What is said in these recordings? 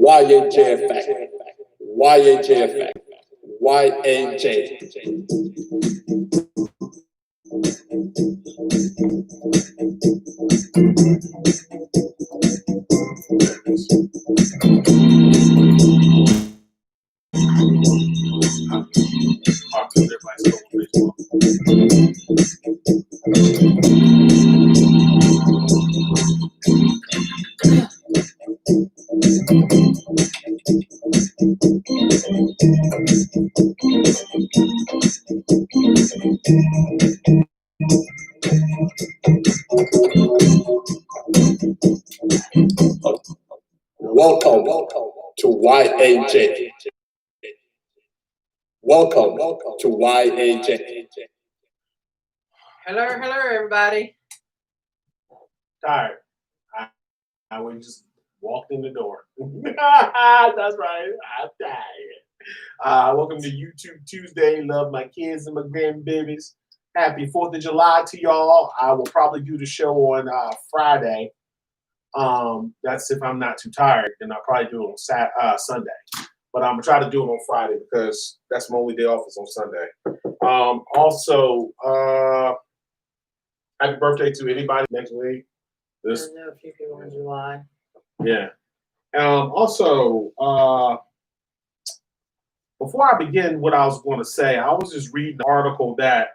YAJ effect. YAJ effect. YAJ. Welcome to YAJ. Welcome to YAJ. Hello, everybody. Tired. I would just walked in the door. That's right. I'm tired. Welcome to YouTube Tuesday. Love my kids and my grandbabies. Happy 4th of July to y'all. I will probably do the show on Friday. That's if I'm not too tired. Then I'll probably do it on Sunday. But I'm going to try to do it on Friday because that's my only day off is on Sunday. Also, happy birthday to anybody next week. I know a few people in July. Yeah. Also, before I begin what I was going to say, I was just reading an article that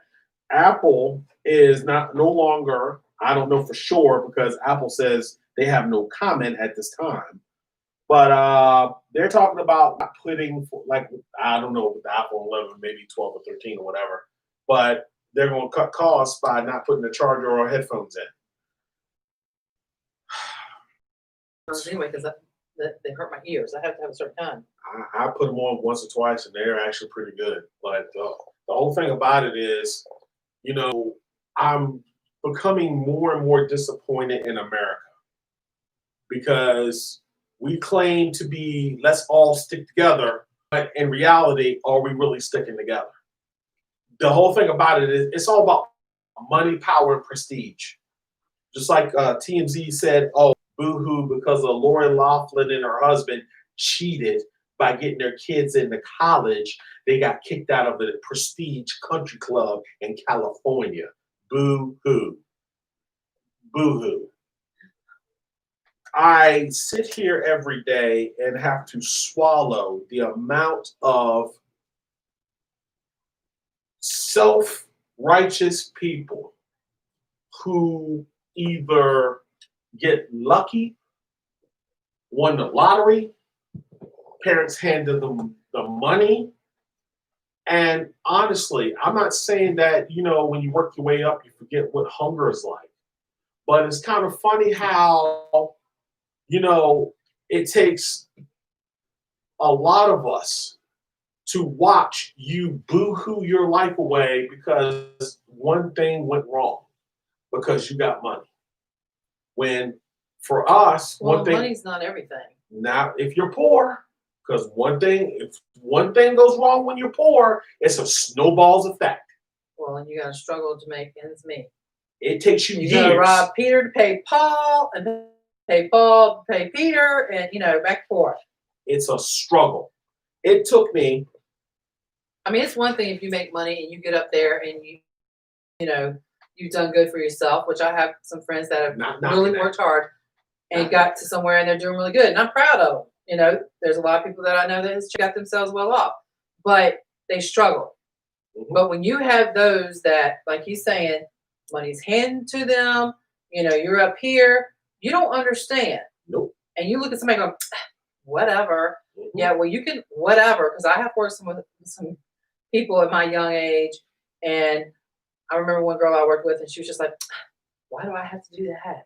Apple is no longer, I don't know for sure because Apple says they have no comment at this time. But they're talking about not putting, like, I don't know, with the iPhone 11, maybe 12 or 13 or whatever, but they're going to cut costs by not putting a charger or headphones in. Anyway, because they hurt my ears. I have to have a certain time. I put them on once or twice, and they're actually pretty good. But the whole thing about it is, you know, I'm becoming more and more disappointed in America because we claim to be, let's all stick together, but in reality, are we really sticking together? The whole thing about it is it's all about money, power, and prestige. Just like TMZ said, oh, boo-hoo, because of Lori Loughlin and her husband cheated by getting their kids into college. They got kicked out of the Prestige Country Club in California. Boo-hoo. Boo-hoo. I sit here every day and have to swallow the amount of self-righteous people who either get lucky, won the lottery, parents handed them the money. And honestly, I'm not saying that, you know, when you work your way up, you forget what hunger is like. But it's kind of funny how, you know, it takes a lot of us to watch you boo-hoo your life away because one thing went wrong, because you got money. When for us, well, money's not everything. Now, if you're poor, because if one thing goes wrong when you're poor, it's a snowball's effect. Well, and you got to struggle to make ends meet. It takes you years. You got to rob Peter to pay Paul, and pay Paul to pay Peter, and back and forth. It's a struggle. It took me. I mean, it's one thing if you make money and you get up there and you've done good for yourself, which I have some friends that have really worked hard and got to somewhere and they're doing really good. And I'm proud of them. There's a lot of people that I know that has got themselves well off, but they struggle. Mm-hmm. But when you have those that, like he's saying, money's handed to them, you're up here, you don't understand. Nope. And you look at somebody going, whatever. Mm-hmm. Yeah, well, you can, whatever. Because I have worked with some people at my young age, and I remember one girl I worked with, and she was just like, why do I have to do that?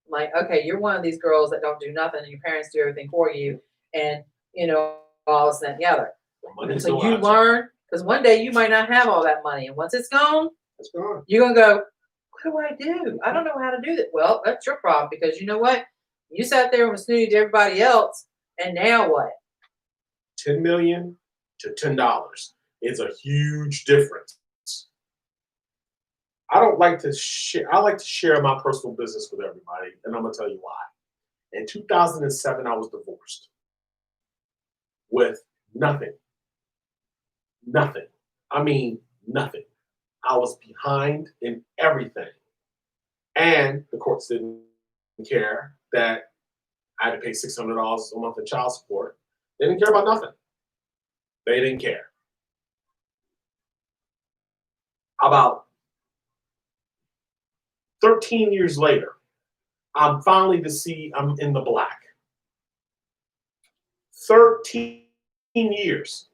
I'm like, okay, you're one of these girls that don't do nothing, and your parents do everything for you, and, all this and the other. And so you learn, because one day you might not have all that money, and once it's gone, you're going to go, what do? I don't know how to do that. Well, that's your problem, because you know what? You sat there and was snooty to everybody else, and now what? $10 million to $10 is a huge difference. I don't like to share. I like to share my personal business with everybody, and I'm gonna tell you why. In 2007, I was divorced. with nothing. Nothing. I mean, nothing. I was behind in everything. And the courts didn't care that I had to pay $600 a month in child support. They didn't care about nothing. They didn't care. About 13 years later, I'm finally to see I'm in the black. 13 years.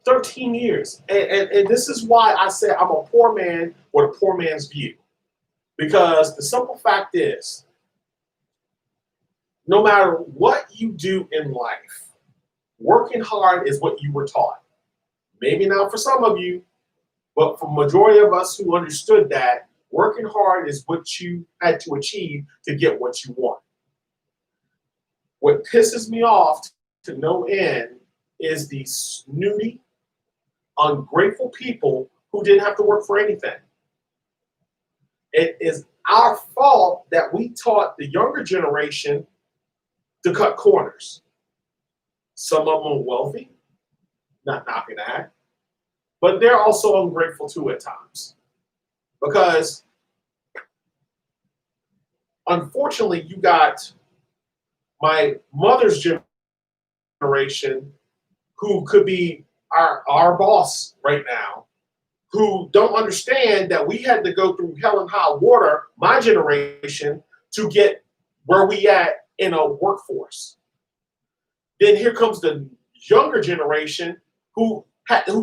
13 years. And this is why I say I'm a poor man with a poor man's view. Because the simple fact is, no matter what you do in life, working hard is what you were taught. Maybe not for some of you, but for the majority of us who understood that, working hard is what you had to achieve to get what you want. What pisses me off to no end is these snooty, ungrateful people who didn't have to work for anything. It is our fault that we taught the younger generation to cut corners. Some of them are wealthy, not knocking that, but they're also ungrateful too at times. Because unfortunately, you got my mother's generation who could be our boss right now, who don't understand that we had to go through hell and high water, my generation, to get where we at in a workforce. Then here comes the younger generation who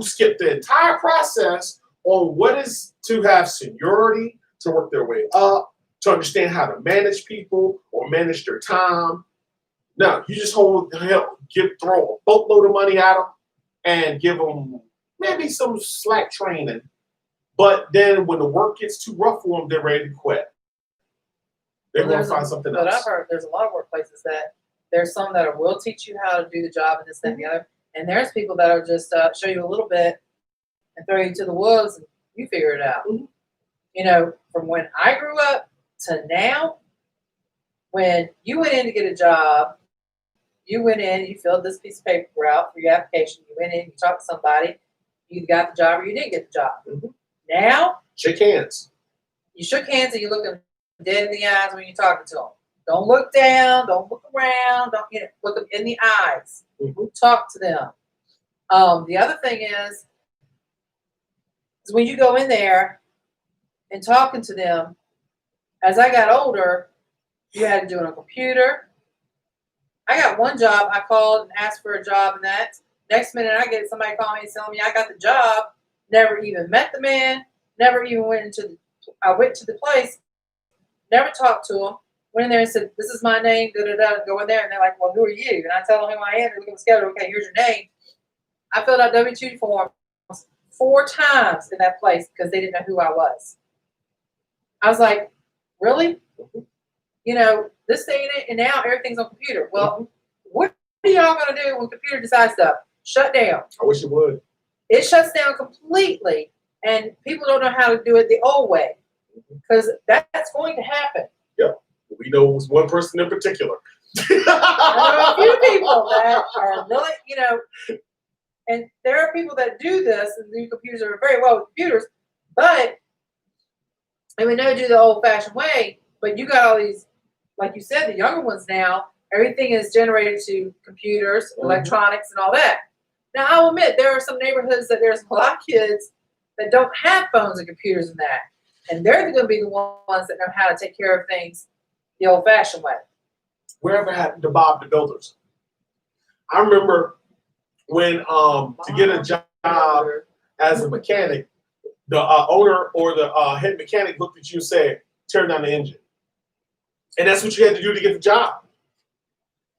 skipped the entire process on what is to have seniority, to work their way up, to understand how to manage people or manage their time. No, you just throw a boatload of money at them and give them maybe some slack training. But then when the work gets too rough for them, they're ready to quit. They're going to find something else. But I've heard there's a lot of workplaces that there's some that will teach you how to do the job and this, that, and the other. And there's people that are just show you a little bit and throw you to the wolves and you figure it out. Mm-hmm. You know, from when I grew up to now, when you went in to get a job, you went in, you filled this piece of paper out for your application. You went in, you talked to somebody, you got the job or you didn't get the job. Mm-hmm. Now, shake hands. You shook hands and you look them dead in the eyes when you're talking to them. Don't look down. Don't look around. Don't look them in the eyes. Mm-hmm. Talk to them. The other thing is when you go in there and talking to them, as I got older, you had to do it on a computer. I got one job. I called and asked for a job, and that next minute I get somebody calling me and telling me I got the job. Never even met the man. Never even went I went to the place. Never talked to him. Went in there and said, "This is my name." Da da da. Go in there, and they're like, "Well, who are you?" And I tell them who I am. They look at the schedule. Okay, here's your name. I filled out W-2 forms 4 times in that place because they didn't know who I was. I was like, "Really?" You know, this thing, and now everything's on computer. Well, what are y'all going to do when computer decides to shut down? I wish it would. It shuts down completely, and people don't know how to do it the old way because that's going to happen. Yeah, we know one person in particular. I know a few people that are really, you know, and there are people that do this, and the computers are very well with computers, but and we know do the old-fashioned way. But you got all these, like you said, the younger ones now. Everything is generated to computers, electronics, and all that. Now, I will admit there are some neighborhoods that there's a lot of kids that don't have phones and computers and that, and they're going to be the ones that know how to take care of things the old-fashioned way. Wherever happened to Bob the Builders? I remember when to get a job as a mechanic, the owner or the head mechanic looked at you and said, "Tear down the engine," and that's what you had to do to get the job.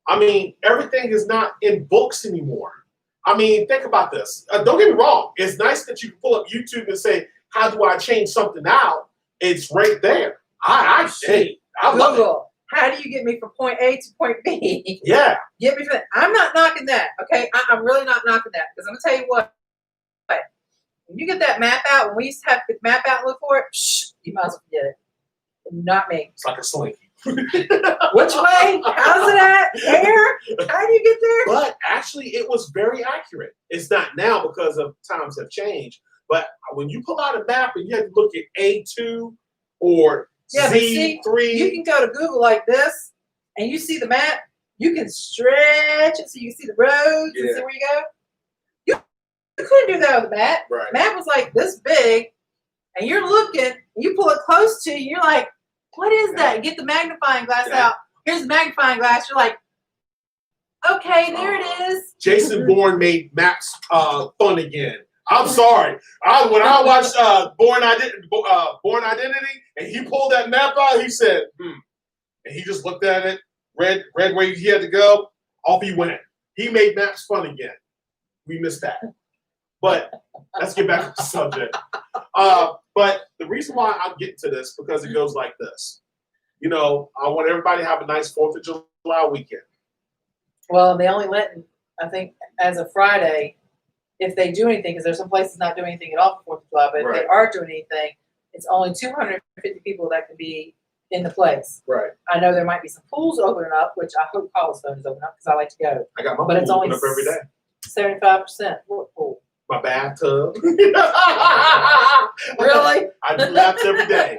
I mean, everything is not in books anymore. I mean, think about this. Don't get me wrong. It's nice that you can pull up YouTube and say, "How do I change something out?" It's right there. I love it. Google, how do you get me from point A to point B? Yeah. Get me from. I'm not knocking that. Okay, I'm really not knocking that because I'm gonna tell you what. When you get that map out, when we used to have to map out and look for it, you might as well forget it. Not me. It's like a slinky. Which way? How's it at? Where? How do you get there? But actually, actually, it was very accurate. It's not now because of times have changed. But when you pull out a map and you have to look at A2 or Yeah, but see, Z3. you can go to Google like this, and you see the map. You can stretch it so you can see the roads and see where you go. You couldn't do that with the map. Right. Map was like this big, and you're looking. You pull it close to you. You're like, "What is that?" Get the magnifying glass out. Here's the magnifying glass. You're like, "Okay, there it is." Jason Bourne made maps fun again. I'm sorry. When I watched Bourne Identity, and he pulled that map out, he said, and he just looked at it, read where he had to go, off he went. He made maps fun again. We missed that. But let's get back to the subject. But the reason why I'm getting to this, because it goes like this. You know, I want everybody to have a nice 4th of July weekend. Well, they only let, I think, as of Friday, if they do anything, because there's some places not doing anything at all for 4th of July, but if they are doing anything, it's only 250 people that can be in the place. Right. I know there might be some pools opening up, which I hope Cobblestone is opening up because I like to go. I got my But it's pool only open up every day. 75%. What pool? My bathtub. Really? I do laps every day.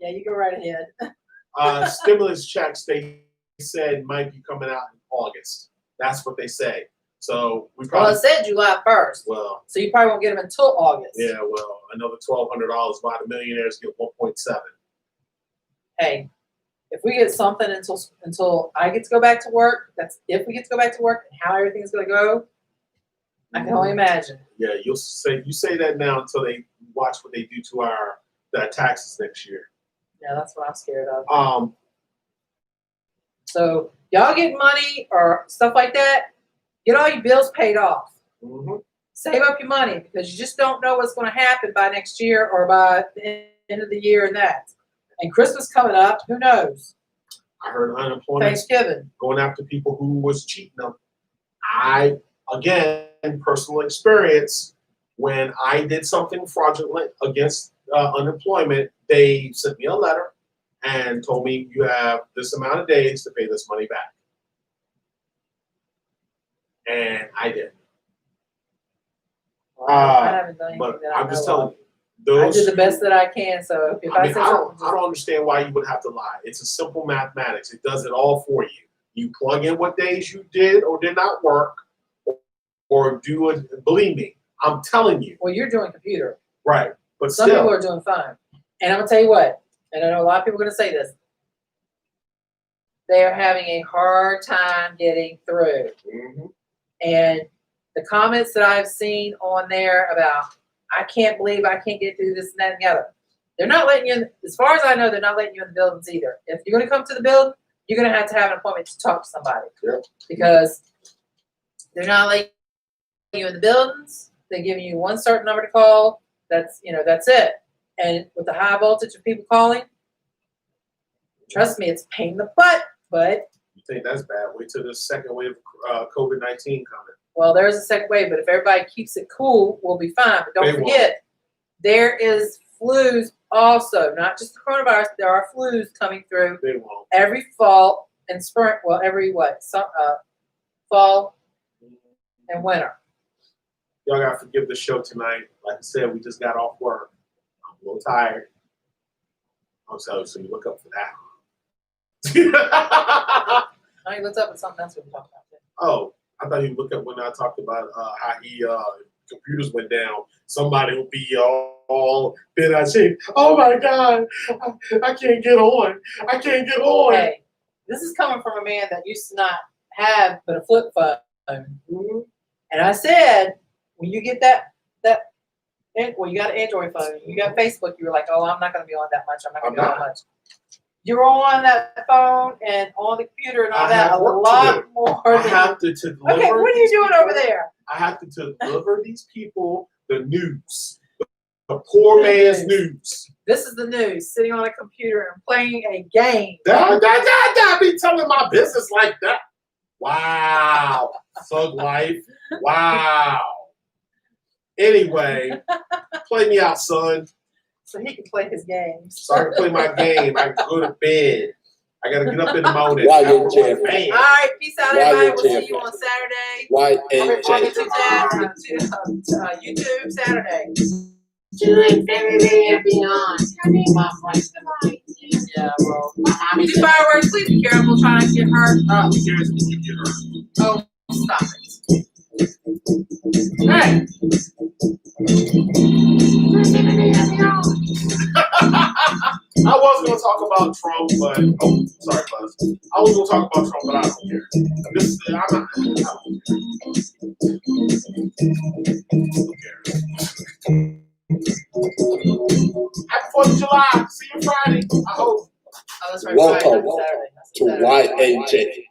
Yeah, you go right ahead. Stimulus checks, they said, might be coming out in August. That's what they say. So we Well, probably. it said July 1st. Well. So you probably won't get them until August. Yeah, well, another $1,200. Why the millionaires get 1.7. Hey, if we get something until I get to go back to work, that's if we get to go back to work and how everything's going to go, I can only imagine. Yeah, you say that now until they watch what they do to our taxes next year. Yeah, that's what I'm scared of. Um. So y'all get money or stuff like that, get all your bills paid off. Mm-hmm. Save up your money because you just don't know what's going to happen by next year or by the end of the year and that. And Christmas coming up, who knows? I heard unemployment Thanksgiving. going after people who was cheating them. Again, personal experience, when I did something fraudulent against unemployment, they sent me a letter and told me you have this amount of days to pay this money back. And I did. I haven't done anything But that I I'm just know telling of. you, I did the best that I can. So if I say I something, don't understand why you would have to lie. It's a simple mathematics. It does it all for you. You plug in what days you did or did not work, or do it. Believe me, I'm telling you. well, you're doing computer. Right, but Some still, people are doing fine. And I'm gonna tell you what, and I know a lot of people are gonna say this. They are having a hard time getting through. Mhm. And the comments that I've seen on there about, I can't believe I can't get through this and that and the other. They're not letting you in, as far as I know, they're not letting you in the buildings either. If you're gonna come to the building, you're gonna have to have an appointment to talk to somebody. Yep. Because they're not letting you in the buildings. They're giving you one certain number to call. That's it. And with the high voltage of people calling, trust me, it's a pain in the butt, but You think that's bad? Wait till the second wave of COVID-19 coming. well, there's a second wave, but if everybody keeps it cool, we'll be fine. But don't forget, there is flus also, not just the coronavirus. There are flus coming through They won't. every fall and spring. Well, every fall and winter. Y'all gotta forgive the show tonight. Like I said, we just got off work. I'm a little tired. I'm sorry, so you look up for that. I looked up at something else we were talking about. Oh, I thought you looked up when I talked about how he computers went down. Somebody will be all bent out of shape. Oh my God, I can't get on. I can't get on. Hey, this is coming from a man that used to not have but a flip phone. Mm-hmm. And I said, when you get well, you got an Android phone, you got Facebook, you were like, oh, I'm not going to be on that much. I'm not going to be on that much. You're on that phone and on the computer and all that a lot more. I have to deliver. Okay, what are you doing over there? I have to deliver these people the news, the poor man's news. This is the news, sitting on a computer and playing a game. Don't be telling my business like that. Wow, thug life. Wow. Anyway, play me out, son. So he can play his games. So I can play my game. I can go to bed. I gotta get up in the morning. Why I you work jam? like a man. All right, peace out, Why everybody. you We'll see jam? you on Saturday. YAJ. YouTube Saturday. To infinity and beyond. Turning my voice to mine. Yeah, well, we do fireworks. Please be careful trying to get hurt. Oh, who cares if you get hurt? Oh, stop it. Hey. To infinity and beyond. I was gonna talk about Trump, but oh, sorry, Buzz. I was gonna talk about Trump, but I don't care. I don't care. Happy 4th of July. See you Friday. I hope. Oh, that's right. Welcome Friday, not Saturday. to YAJ.